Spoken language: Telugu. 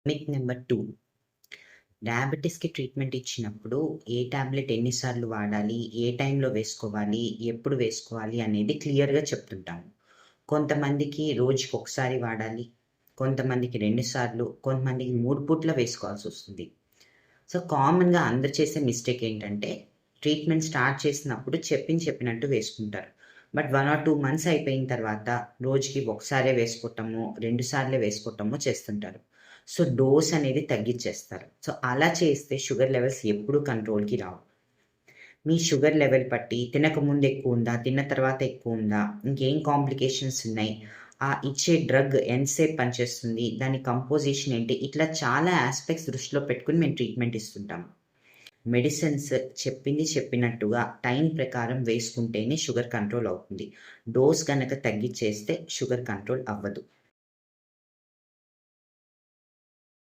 Myth number 2. డయాబెటిస్‌కి ట్రీట్మెంట్ ఇచ్చినప్పుడు ఏ టాబ్లెట్ ఎన్ని సార్లు వాడాలి, ఏ టైంలో వేసుకోవాలి, ఎప్పుడు వేసుకోవాలి అనేది క్లియర్‌గా చెప్తుంటాము. కొంతమందికి రోజుకొకసారి వాడాలి, కొంతమందికి 2 సార్లు, కొంతమందికి 3 పూట్ల వేసుకోవాల్సొస్తుంది. సో, కామన్‌గా అందరూ చేసే మిస్టేక్ ఏంటంటే, ట్రీట్మెంట్ స్టార్ట్ చేసినప్పుడు చెప్పినట్టు వేసుకుంటారు. బట్ 1 ఆర్ 2 మంత్స్ అయిపోయిన తర్వాత రోజుకి ఒకసారే వేసుకోవటము, 2 సార్లే వేసుకోవటము చేస్తుంటారు. సో, డోస్ అనేది తగ్గిచ్చేస్తారు. సో, అలా చేస్తే షుగర్ లెవెల్స్ ఎప్పుడూ కంట్రోల్‌కి రావు. మీ షుగర్ లెవెల్ బట్టి తినకముందు ఎక్కువుందా? తిన్న తర్వాత ఎక్కువుందా? ఇంకేం కాంప్లికేషన్స్ ఉన్నాయి? ఇచ్చే డ్రగ్ ఎంతసేపు పనిచేస్తుంది? దాని కంపోజిషన్ ఏంటి? ఇట్లా చాలా యాస్పెక్ట్స్ దృష్టిలో పెట్టుకొని మేము ట్రీట్మెంట్ ఇస్తుంటాము. మెడిసిన్స్ చెప్పినట్టుగా టైం ప్రకారం వేసుకుంటేనే షుగర్ కంట్రోల్ అవుతుంది. డోస్ గనక తగ్గిచ్చేస్తే షుగర్ కంట్రోల్ అవ్వదు.